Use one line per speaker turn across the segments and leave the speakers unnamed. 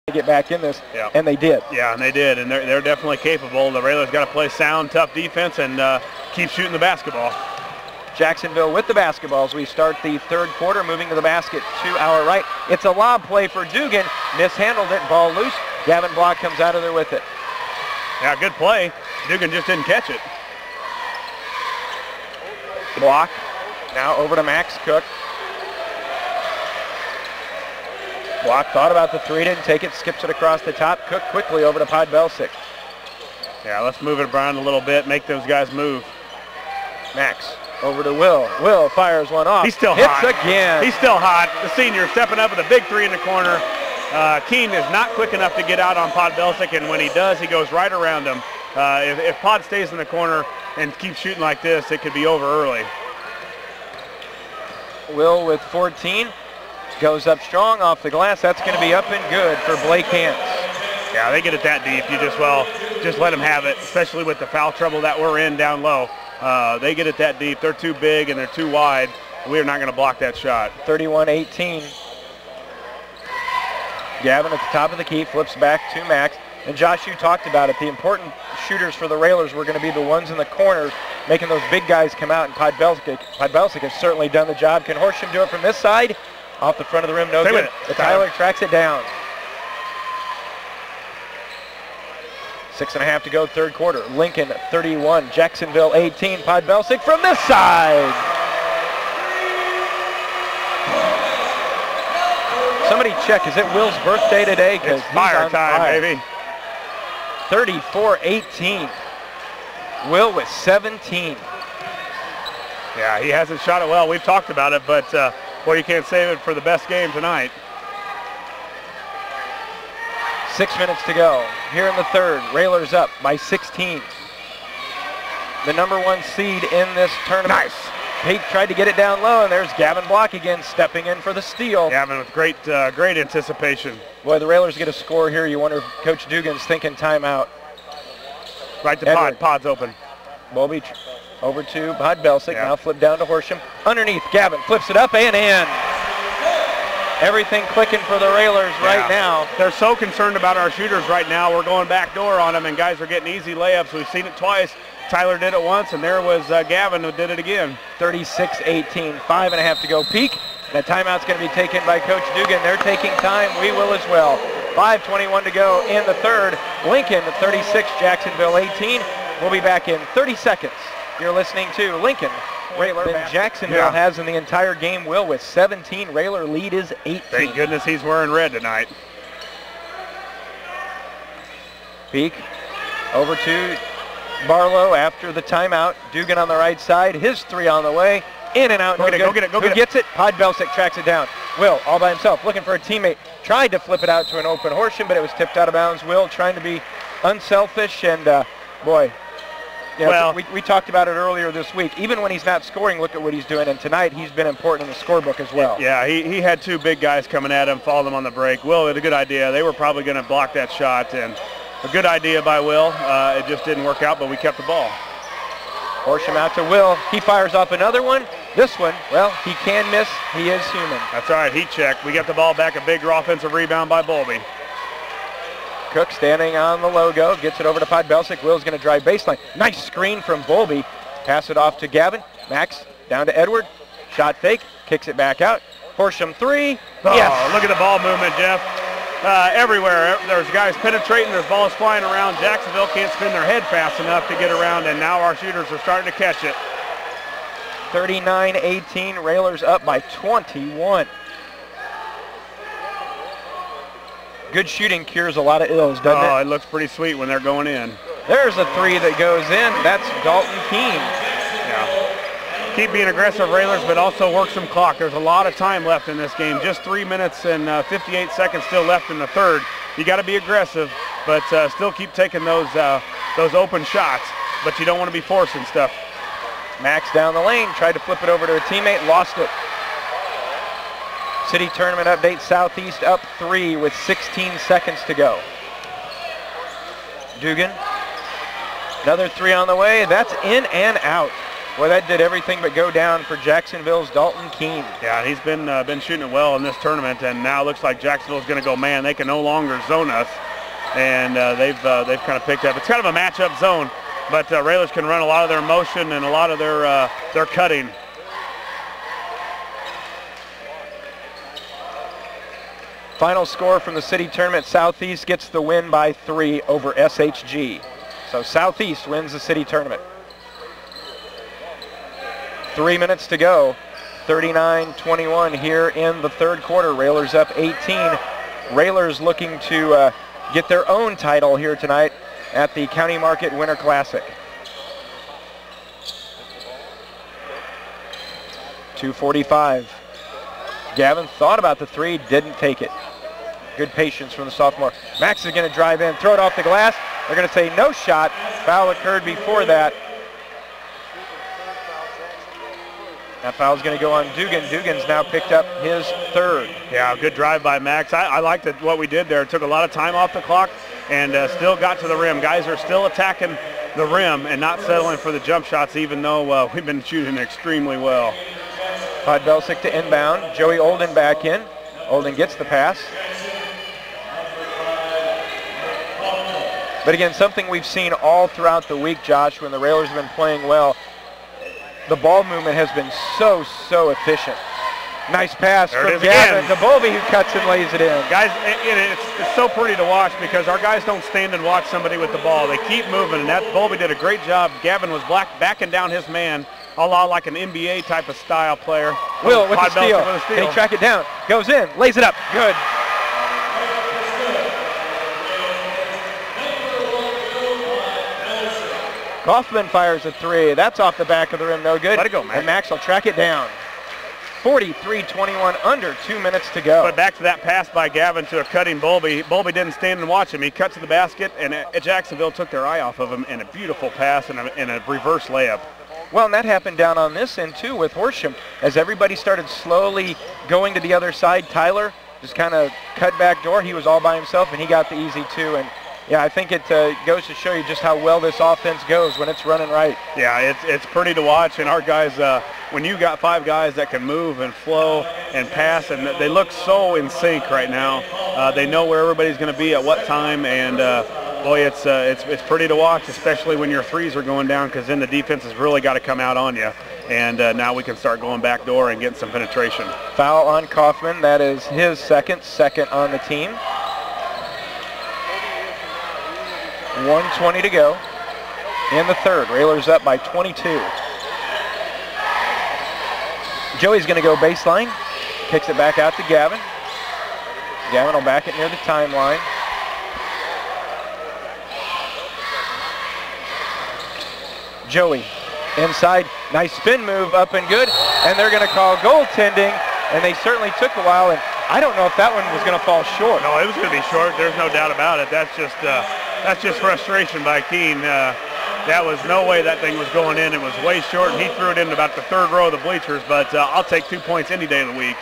to get back in this, and they did.
Yeah, and they did, and they're definitely capable. The Railers got to play sound, tough defense and keep shooting the basketball.
Jacksonville with the basketballs. We start the third quarter, moving to the basket to our right. It's a lob play for Dugan. Mishandled it, ball loose. Gavin Block comes out of there with it.
Yeah, good play. Dugan just didn't catch it.
Block. Now over to Max Cook. Block thought about the three, didn't take it, skips it across the top. Cook quickly over to Podbelsic.
Yeah, let's move it around a little bit, make those guys move.
Max over to Will. Will fires one off.
He's still
hot.
Hits again. He's still hot. The senior stepping up with a big three in the corner. Keene is not quick enough to get out on Podbelsic, and when he does, he goes right around him. If Pod stays in the corner and keeps shooting like this, it could be over early.
Will with 14. Goes up strong off the glass. That's going to be up and good for Blake Hance.
Yeah, they get it that deep. You just let them have it, especially with the foul trouble that we're in down low. They get it that deep. They're too big and they're too wide. We're not going to block that shot.
31-18. Gavin at the top of the key, flips back to Max. And Josh, you talked about it. The important shooters for the Railers were going to be the ones in the corners, making those big guys come out. And Podbelsic has certainly done the job. Can Horsham do it from this side? Off the front of the rim, no good. Tyler tracks it down. 6.5 to go, third quarter. Lincoln 31, Jacksonville 18. Podbelsic from this side. Somebody check, is it Will's birthday today?
It's fire time, baby.
34-18. Will with 17.
Yeah, he hasn't shot it well. We've talked about it, but boy, you can't save it for the best game tonight.
6 minutes to go. Here in the third, Railers up by 16. The number one seed in this tournament.
Nice.
He tried to get it down low, and there's Gavin Block again, stepping in for the steal.
Gavin with great anticipation.
Boy, the Railers get a score here. You wonder if Coach Dugan's thinking timeout.
Right to Pod. Pod's open.
Bowlby over to Podbelsic. Yeah. Now flip down to Horsham. Underneath, Gavin flips it up and in. Everything clicking for the Railers right now.
They're so concerned about our shooters right now. We're going backdoor on them, and guys are getting easy layups. We've seen it twice. Tyler did it once, and there was Gavin who did it again.
36-18, 5.5 to go. Peak. That timeout's going to be taken by Coach Dugan. They're taking time. We will as well. 5:21 to go in the third. Lincoln 36, Jacksonville 18. We'll be back in 30 seconds. You're listening to Lincoln Railer. Jacksonville has in the entire game. Will with 17. Railer lead is 18.
Thank goodness he's wearing red tonight.
Peak over to Barlow after the timeout. Dugan on the right side. His three on the way. In and out.
Go get it.
Who gets it? Podbelsic tracks it down. Will all by himself looking for a teammate. Tried to flip it out to an open Horsham, but it was tipped out of bounds. Will trying to be unselfish, and boy, you know,
well,
we talked about it earlier this week. Even when he's not scoring, look at what he's doing. And tonight he's been important in the scorebook as well.
Yeah, he had two big guys coming at him, followed him on the break. Will had a good idea. They were probably going to block that shot, and a good idea by Will. It just didn't work out, but we kept the ball.
Horsham out to Will. He fires off another one. This one, well, he can miss. He is human.
That's all right. Heat check. We get the ball back. A big offensive rebound by Bowlby.
Cook standing on the logo. Gets it over to Podbelsic. Will's going to drive baseline. Nice screen from Bowlby. Pass it off to Gavin. Max down to Edward. Shot fake. Kicks it back out. Horsham three.
Oh,
yes.
Look at the ball movement, Jeff. Everywhere. There's guys penetrating. There's balls flying around. Jacksonville can't spin their head fast enough to get around, and now our shooters are starting to catch it.
39-18. Railers up by 21. Good shooting cures a lot of ills, doesn't it?
Oh, it looks pretty sweet when they're going in.
There's a three that goes in. That's Dalton Keene.
Yeah. Keep being aggressive, Railers, but also work some clock. There's a lot of time left in this game. Just 3 minutes and 58 seconds still left in the third. You got to be aggressive, but still keep taking those open shots. But you don't want to be forcing stuff.
Max down the lane, tried to flip it over to a teammate, lost it. City Tournament update, Southeast up 3 with 16 seconds to go. Dugan, another three on the way. That's in and out. Well, that did everything but go down for Jacksonville's Dalton Keene.
Yeah, he's been shooting it well in this tournament, and now it looks like Jacksonville's going to go man. They can no longer zone us, and they've kind of picked up. It's kind of a matchup zone, but Railers can run a lot of their motion and a lot of their cutting.
Final score from the city tournament, Southeast gets the win by 3 over SHG. So Southeast wins the city tournament. 3 minutes to go, 39-21 here in the third quarter. Railers up 18. Railers looking to get their own title here tonight at the County Market Winter Classic. 2:45. Gavin thought about the three, didn't take it. Good patience from the sophomore. Max is going to drive in, throw it off the glass. They're going to say no shot. Foul occurred before that. That foul's going to go on Dugan. Dugan's now picked up his third.
Yeah, good drive by Max. I liked what we did there. It took a lot of time off the clock and still got to the rim. Guys are still attacking the rim and not settling for the jump shots, even though we've been shooting extremely well.
Podbelsic to inbound. Joey Olden back in. Olden gets the pass. But again, something we've seen all throughout the week, Josh, when the Railers have been playing well, the ball movement has been so efficient. Nice pass from Gavin to Bovey, who cuts and lays it in.
Guys, it's so pretty to watch because our guys don't stand and watch somebody with the ball. They keep moving, and that Bovey did a great job. Gavin was backing down his man, a lot like an NBA type of style player.
Will with the steal. They track it down. Goes in, lays it up. Good. Kaufman fires a three. That's off the back of the rim, no good.
Let it go, Max.
And Max will track it down. 43-21, under 2 minutes to go.
But back to that pass by Gavin to a cutting Bowlby. Bowlby didn't stand and watch him. He cut to the basket, and Jacksonville took their eye off of him in a beautiful pass and a reverse layup.
Well, and that happened down on this end, too, with Horsham. As everybody started slowly going to the other side, Tyler just kind of cut back door. He was all by himself, and he got the easy two. And yeah, I think it goes to show you just how well this offense goes when it's running right.
Yeah, it's pretty to watch, and our guys, when you got 5 guys that can move and flow and pass, and they look so in sync right now. They know where everybody's going to be at what time, and boy, it's pretty to watch, especially when your threes are going down, because then the defense has really got to come out on you, and now we can start going back door and getting some penetration.
Foul on Kaufman. That is his second on the team. 1:20 to go in the third. Railers up by 22. Joey's going to go baseline. Kicks it back out to Gavin. Gavin will back it near the timeline. Joey inside. Nice spin move, up and good. And they're going to call goaltending. And they certainly took a while. And I don't know if that one was going to fall short.
No, it was going to be short. There's no doubt about it. That's just frustration by Keene. That was no way that thing was going in. It was way short, and he threw it in about the third row of the bleachers, but I'll take 2 points any day of the week.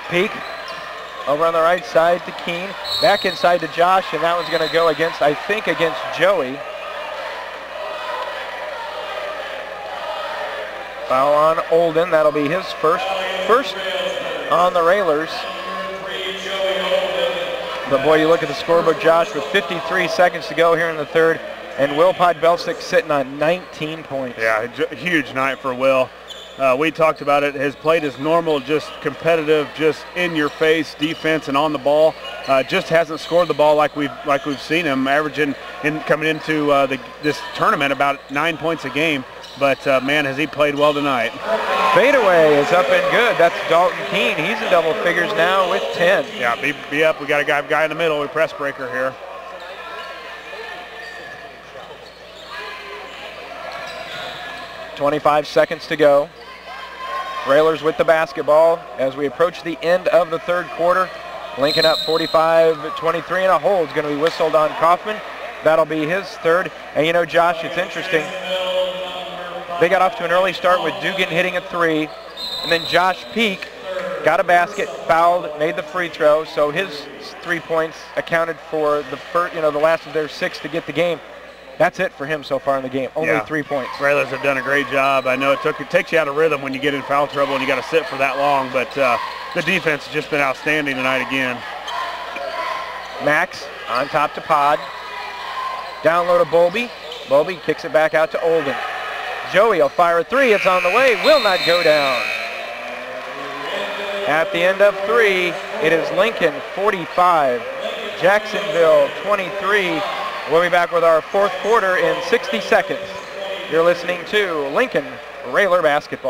Peak over on the right side to Keene. Back inside to Josh, and that one's going to go against Joey. Foul on Olden. That'll be his first on the Railers. But boy, you look at the scorebook, Josh, with 53 seconds to go here in the third, and Will Podbelsic sitting on 19 points.
Yeah, huge night for Will. We talked about it. His play is normal, just competitive, just in your face defense and on the ball. Just hasn't scored the ball like we've seen him, averaging coming into this tournament about 9 points a game. But man, has he played well tonight.
Fadeaway is up and good. That's Dalton Keene. He's in double figures now with 10.
Yeah, be up. We got a guy in the middle. We press breaker here.
.25 seconds to go. Railers with the basketball as we approach the end of the third quarter. Lincoln up 45-23, and a hold is going to be whistled on Kaufman. That'll be his third. And you know, Josh, it's interesting. They got off to an early start with Dugan hitting a three, and then Josh Peak got a basket, fouled, made the free throw, so his 3 points accounted for the last of their 6 to get the game.
That's it for him so far in the game. Only 3 points.
Railers have done a great job. I know it takes you out of rhythm when you get in foul trouble and you got to sit for that long, but the defense has just been outstanding tonight again.
Max on top to Pod. Down low to Bowlby. Bowlby kicks it back out to Olden. Joey will fire a three. It's on the way. Will not go down. At the end of 3, it is Lincoln 45, Jacksonville 23. We'll be back with our fourth quarter in 60 seconds. You're listening to Lincoln Railer Basketball.